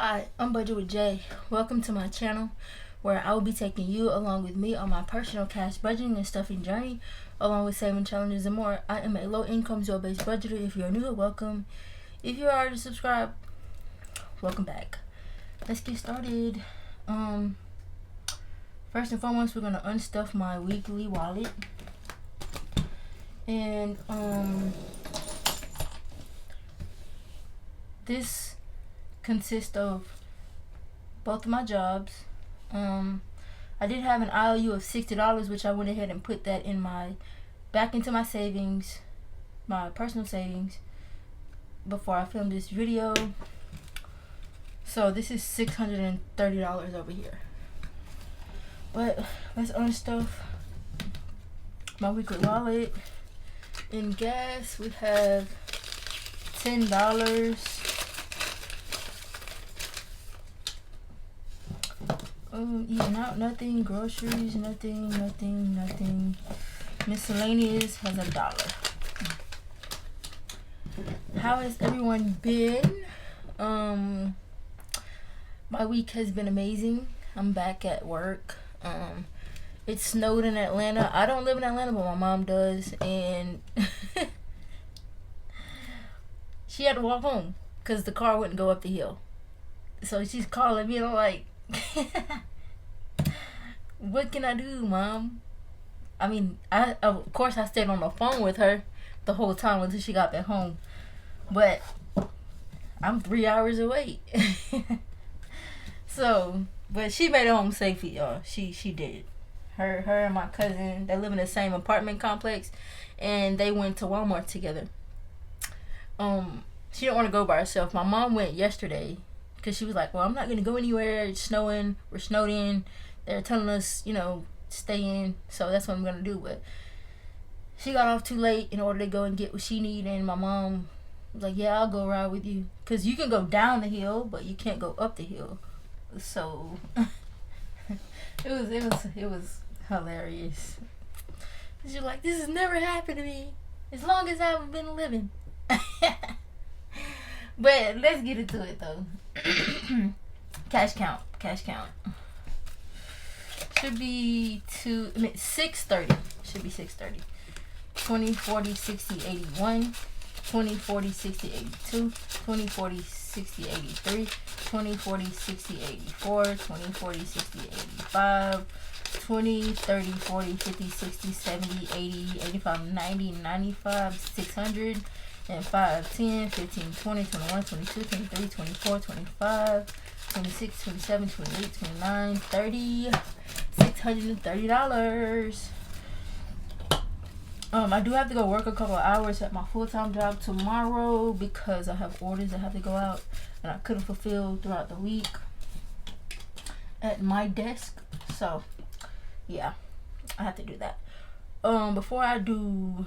Hi, I'm Budget with Jay. Welcome to my channel where I will be taking you along with me on my personal cash budgeting and stuffing journey, along with saving challenges and more. I am a low income zero based budgeter. If you're new, welcome. If you're already subscribed, welcome back. Let's get started. First and foremost, we're gonna unstuff my weekly wallet. And this consists of both of my jobs. I did have an IOU of $60, which I went ahead and put that back into my savings, my personal savings, before I filmed this video. So this is $630 over here. But let's unstuff my weekly wallet. In gas, we have $10. Eating out, nothing. Groceries, nothing. Miscellaneous has $1. How has everyone been? My week has been amazing. I'm back at work. It snowed in Atlanta. I don't live in Atlanta, but my mom does, and she had to walk home because the car wouldn't go up the hill. So she's calling me, and I'm like, what can I do, Mom? I mean, of course I stayed on the phone with her the whole time until she got back home, but I'm 3 hours away. So, but she made it home safely, y'all. She did. Her and my cousin, they live in the same apartment complex, and they went to Walmart together. She didn't want to go by herself. My mom went yesterday because she was like, well, I'm not going to go anywhere. It's snowing. We're snowed in. They're telling us, stay in. So that's what I'm going to do. But she got off too late in order to go and get what she needed. And my mom was like, yeah, I'll go ride with you. Because you can go down the hill, but you can't go up the hill. So it was hilarious. She's like, this has never happened to me as long as I've been living. But let's get into it though. Cash count. Should be 630. Should be 630. 20, 40, 60, 81. 20, 40, 60, 82. 20, 40, 60, 83. 20, 40, 60, 84. 20, 40, 60, 85. 20, 30, 40, 50, 60, 70, 80, 85, 90, 95, 600. And 5, 10, 15, 20, 21, 22, 23, 24, 25, 26, 27, 28, 29, 30, $630. I do have to go work a couple of hours at my full-time job tomorrow because I have orders that have to go out and I couldn't fulfill throughout the week at my desk. So, yeah, I have to do that. Before I do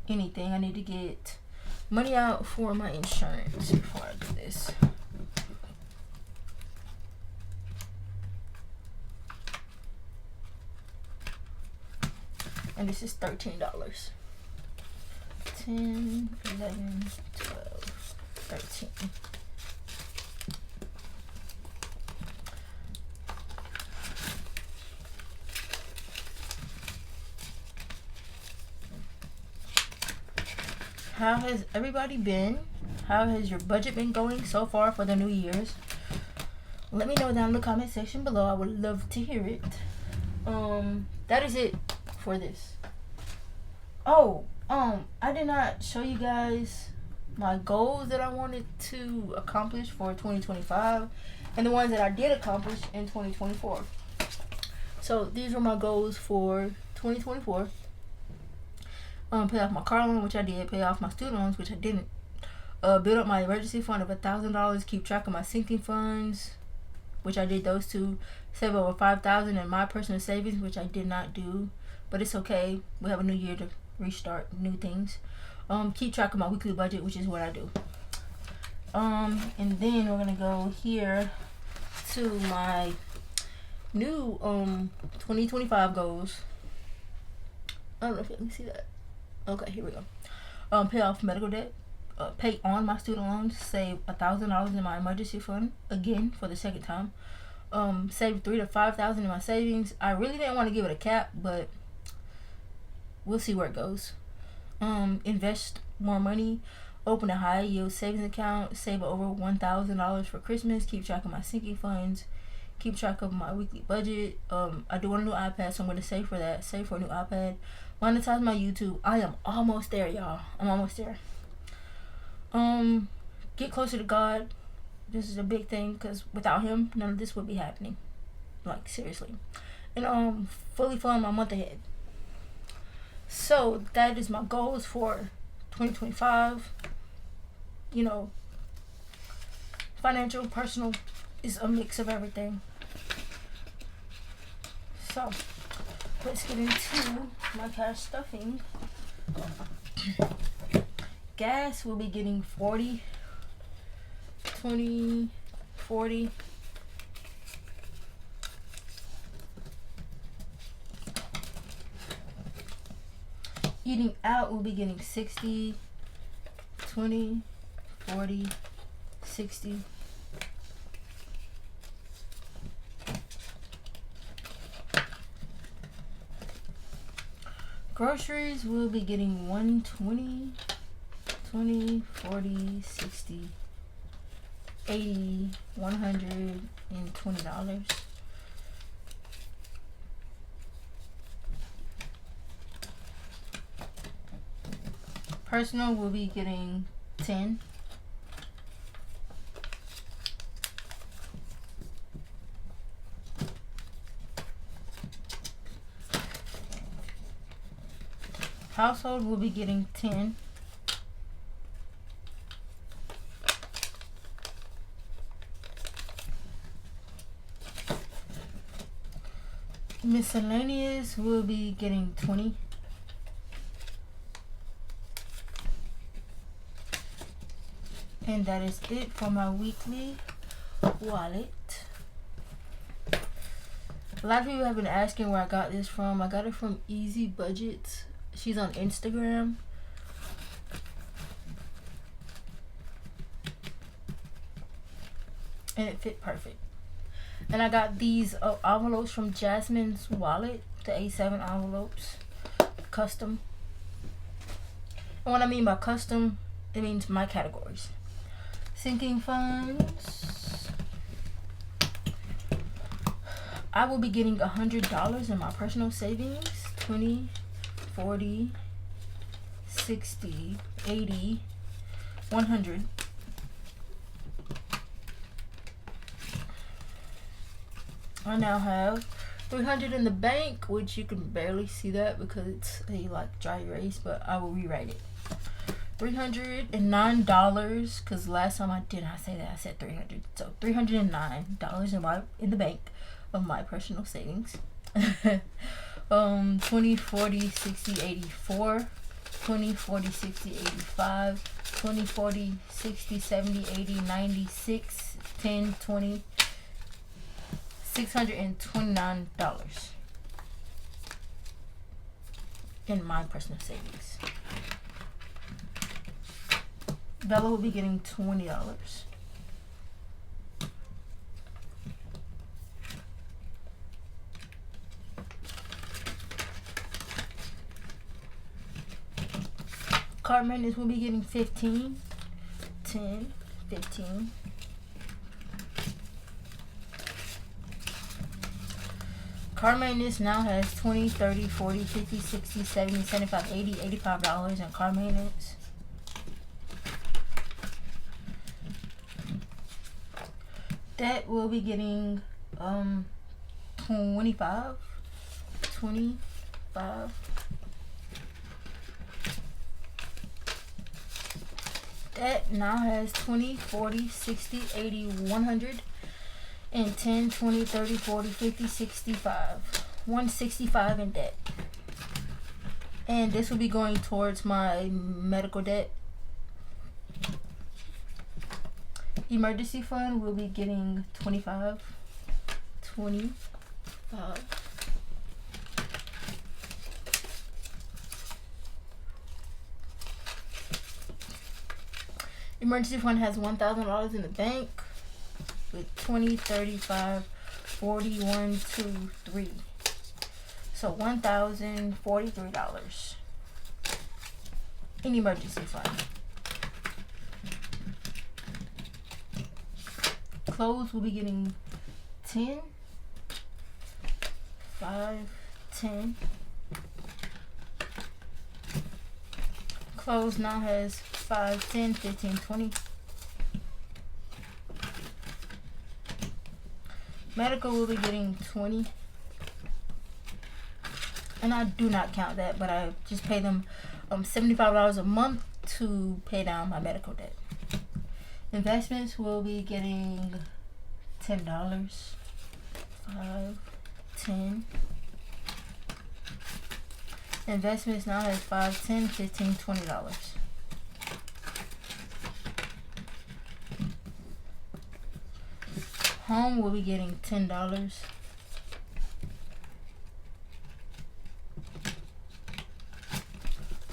anything, I need to get money out for my insurance before I do this. And this is $13. 10, 11, 12, 13. How has everybody been? How has your budget been going so far for the New Year's? Let me know down in the comment section below. I would love to hear it. That is it for this. I did not show you guys my goals that I wanted to accomplish for 2025 and the ones that I did accomplish in 2024. So these were my goals for 2024. Pay off my car loan, which I did. Pay off my student loans, which I didn't. Build up my emergency fund of $1,000. Keep track of my sinking funds, which I did those two. Save over $5,000 in my personal savings, which I did not do, but it's okay. We have a new year to restart new things. Keep track of my weekly budget, which is what I do. And then we're gonna go here to my new 2025 goals. I don't know if you can see that. Okay, here we go. Pay off medical debt. pay on my student loans, save $1,000 in my emergency fund, again for the second time. Save $3,000 to $5,000 in my savings. I really didn't want to give it a cap, but we'll see where it goes. Invest more money, open a high yield savings account, save over $1,000 for Christmas, keep track of my sinking funds, keep track of my weekly budget. I do want a new iPad, so I'm going to save for that, save for a new iPad, monetize my YouTube. I am almost there, y'all. I'm almost there. Get closer to God. This is a big thing, because without him, none of this would be happening. Like, seriously. And fully fund my month ahead. So that is my goals for 2025. You know, financial, personal, is a mix of everything. So let's get into my cash stuffing. Gas will be getting 40, 20, 40. Eating out will be getting 60, 20, 40, 60. Groceries will be getting 120, 20, 40, 60, 80, $120. Personal will be getting 10. Household will be getting 10. Miscellaneous will be getting 20. And that is it for my weekly wallet. A lot of people have been asking where I got this from. I got it from Easy Budgets. She's on Instagram. And it fit perfect. And I got these envelopes from Jasmine's Wallet, the A7 envelopes, custom. And what I mean by custom, it means my categories. Sinking funds. I will be getting $100 in my personal savings. 20, 40, 60, 80, 100. I now have 300 in the bank, which you can barely see that because it's a like dry erase, but I will rewrite it. $309, because last time I did not say that, I said 300. So $309 in the bank of my personal savings. 20, 40, 60, 84, 20, 40, 60, 85, 20, 40, 60, 70, 80, 96, 10, 20, $629 in my personal savings. Bella will be getting $20. Card maintenance will be getting 15, 10, 15. Card maintenance now has 20, 30, 40, 50, 60, 70, 75, 80, $85 in card maintenance. Debt will be getting 25. Debt now has 20, 40, 60, 80, 100, and 10, 20, 30, 40, 50, 65. 165 in debt. And this will be going towards my medical debt. Emergency fund will be getting 25. Emergency fund has $1,000 in the bank with 20, 35, 40, 1, 2, 3. So $1,043 in emergency fund. Clothes will be getting 10, 5, 10. Clothes now has 5, 10, 15, 20. Medical will be getting 20. And I do not count that, but I just pay them $75 a month to pay down my medical debt. Investments will be getting $10, 5, 10. Investments now has 5, 10, 15, $20. Home will be getting $10.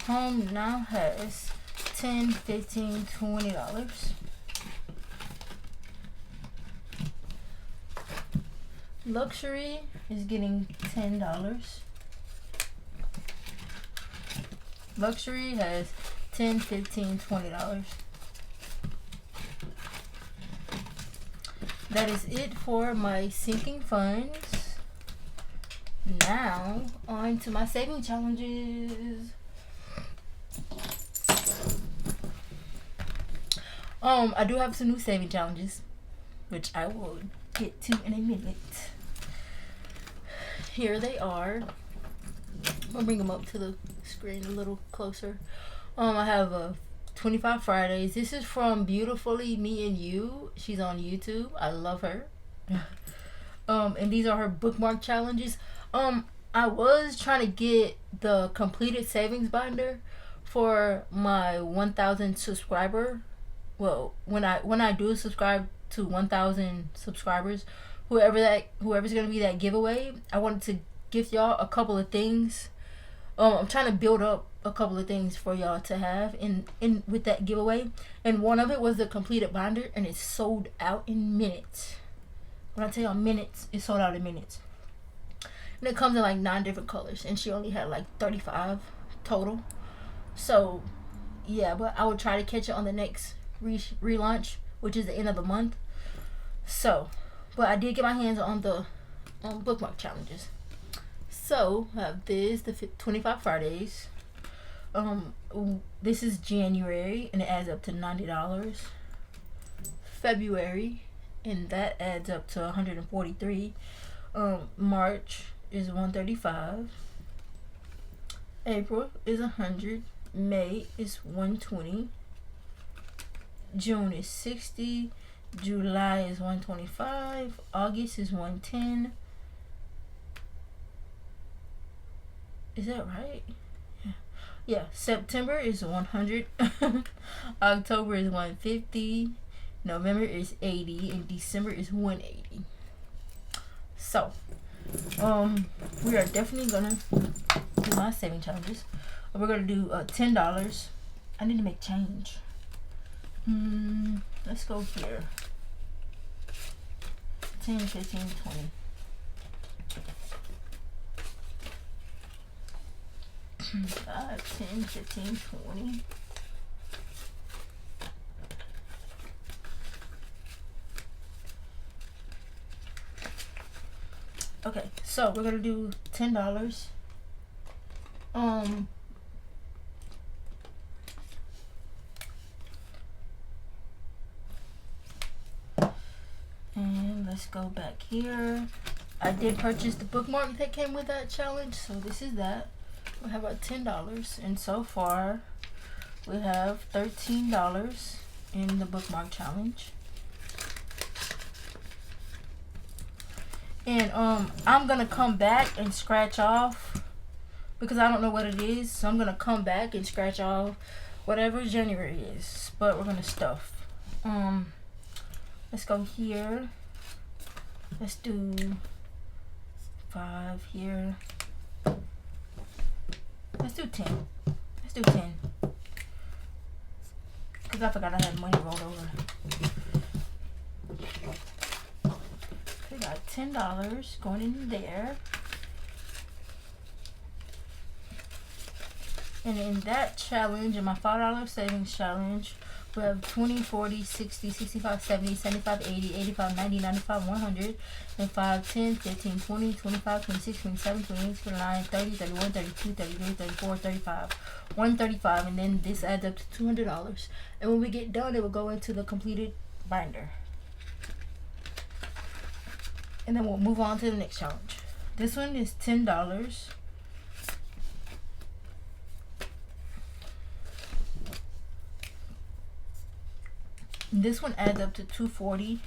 Home now has 10, 15, $20. Luxury is getting $10. Luxury has 10, 15, $20. That is it for my sinking funds. Now on to my saving challenges. I do have some new saving challenges, which I will get to in a minute. Here they are. I'll bring them up to the screen a little closer. I have 25 Fridays. This is from Beautifully Me and You. She's on YouTube. I love her. And these are her bookmark challenges. I was trying to get the completed savings binder for my 1,000 subscriber. Well, when I do subscribe to 1,000 subscribers, whoever's gonna be that giveaway, I wanted to gift y'all a couple of things. I'm trying to build up a couple of things for y'all to have in with that giveaway, and one of it was the completed binder, and it sold out in minutes. When I tell y'all minutes, it sold out in minutes. And it comes in like 9 different colors, and she only had like 35 total. So yeah, but I will try to catch it on the next relaunch, which is the end of the month. So, but I did get my hands on the bookmark challenges. So I have this, the 25 Fridays. This is January, and it adds up to $90. February, and that adds up to $143. March is $135. April is $100. May is $120. June is $60. July is $125. August is $110. Is that right? Yeah. September is $100. October is $150. November is $80, and December is $180. So, we are definitely gonna do my saving challenges. We're gonna do $10. I need to make change. Let's go here. 10, 15, 20. $5, 10, 15, 20. Okay, so we're gonna do $10. And let's go back here. I did purchase the bookmark that came with that challenge, so this is that. We have about $10, and so far we have $13 in the bookmark challenge. And I'm gonna come back and scratch off, because I don't know what it is, so I'm gonna come back and scratch off whatever January is, but we're gonna stuff. Let's go here. Let's do 5 here. Let's do 10. Let's do 10. because I forgot I had money rolled over. We got $10 going in there. And in that challenge, in my $5 savings challenge, we have 20, 40, 60, 65, 70, 75, 80, 85, 90, 95, 100, and 5, 10, 15, 20, 25, 26, 27, 28, 29, 30, 31, 32, 33, 34, 35, 135, and then this adds up to $200. And when we get done, it will go into the completed binder. And then we'll move on to the next challenge. This one is $10. This one adds up to $240.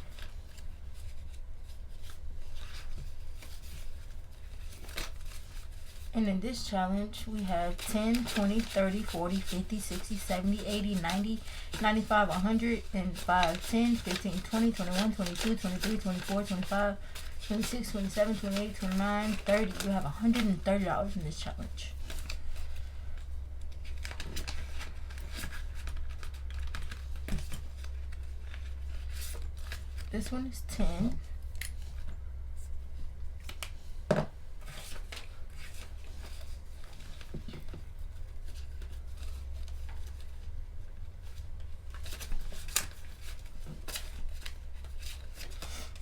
And in this challenge, we have 10, 20, 30, 40, 50, 60, 70, 80, 90, 95, 100, and 5, 10, 15, 20, 21, 22, 23, 24, 25, 26, 27, 28, 29, 30. You have $130 in this challenge. This one is 10.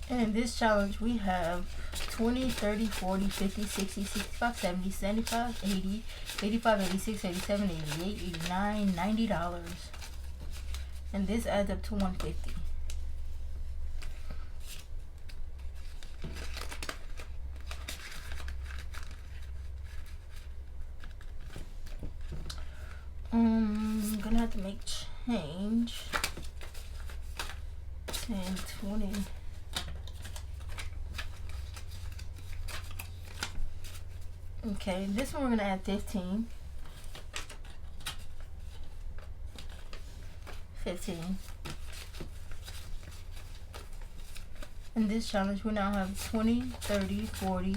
And in this challenge, we have 20, 30, 40, 50, 60, 65, 70, 75, 80, 85, 86, 87, 88, 89, $90. And this adds up to $150. I'm gonna have to make change. 10, 20. Okay, this one we're gonna add 15. 15. In this challenge, we now have 20, 30, 40.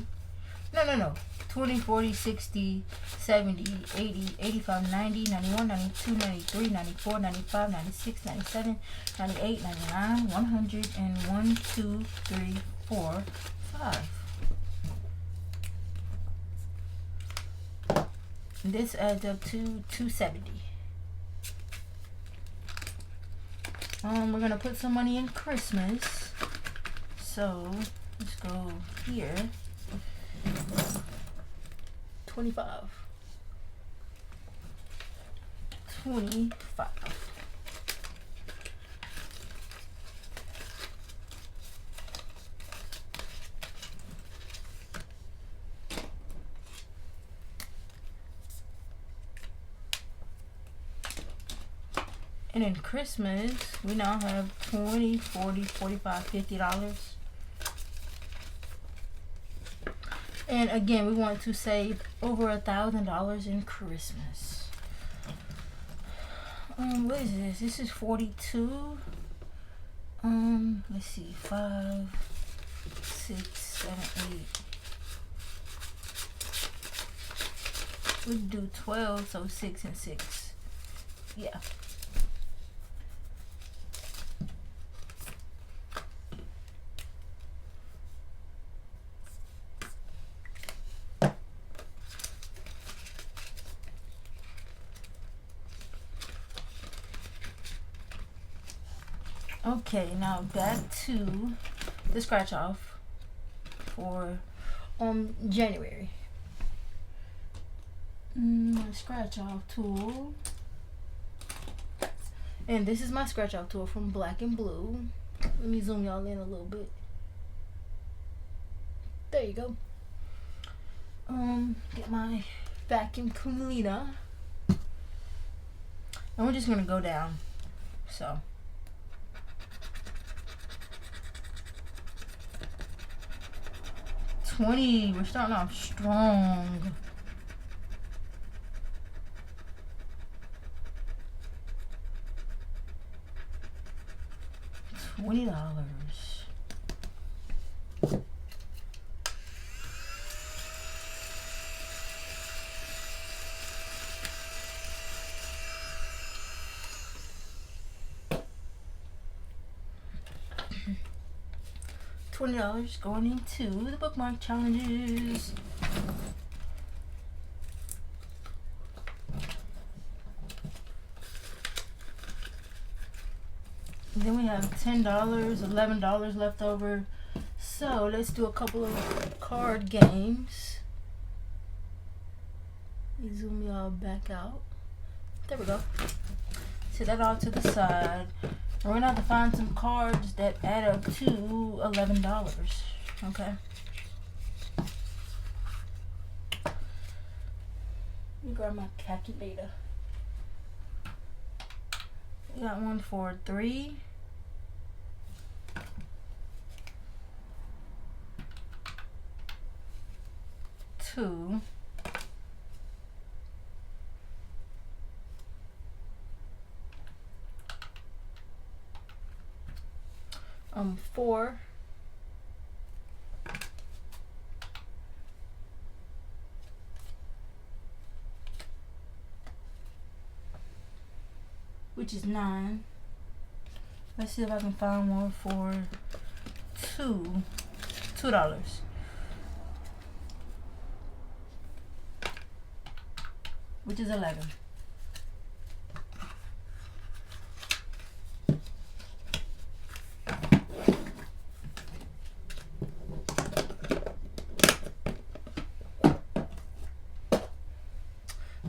No. 20, 40, 60, 70, 80, 85, 90, 91, 92, 93, 94, 95, 96, 97, 98, 99, 100, and 1, 2, 3, 4, 5. This adds up to $270. We're gonna put some money in Christmas. So let's go here. 25. 25. And in Christmas, we now have 20, 40, 45, $50. And again, we want to save over $1,000 in Christmas. What is this? This is 42. Let's see, 5, 6, 7, 8. We'd do 12, so 6 and 6. Yeah. Okay, now back to the scratch off for January. My scratch off tool, and this is my scratch off tool from Black and Blue. Let me zoom y'all in a little bit. There you go. Get my vacuum cleaner, and we're just gonna go down. So 20, we're starting off strong. $20. $20 going into the bookmark challenges. And then we have $10, $11 left over. So let's do a couple of card games. Zoom y'all back out. There we go. Set that all to the side. We're gonna have to find some cards that add up to $11. Okay. Let me grab my calculator. We got one for 3. 2. 4. 9. Let's see if I can find one for $2. Which is 11.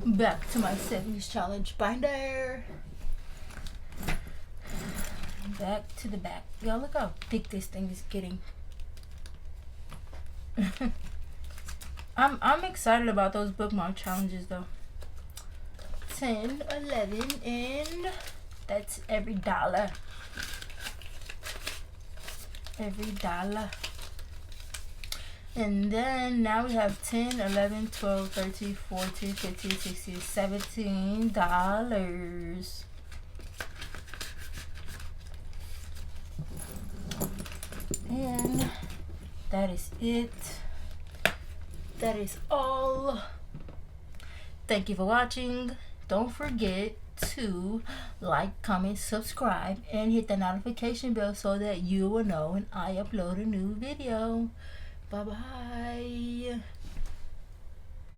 Back to my 70s challenge binder. Back to the back. Y'all look how thick this thing is getting. I'm excited about those bookmark challenges though. 10, 11, and that's every dollar. Every dollar. And then now we have 10, 11, 12, 13, 14, 15, 16, $17. And that is it. That is all. Thank you for watching. Don't forget to like, comment, subscribe, and hit the notification bell so that you will know when I upload a new video. Bye bye.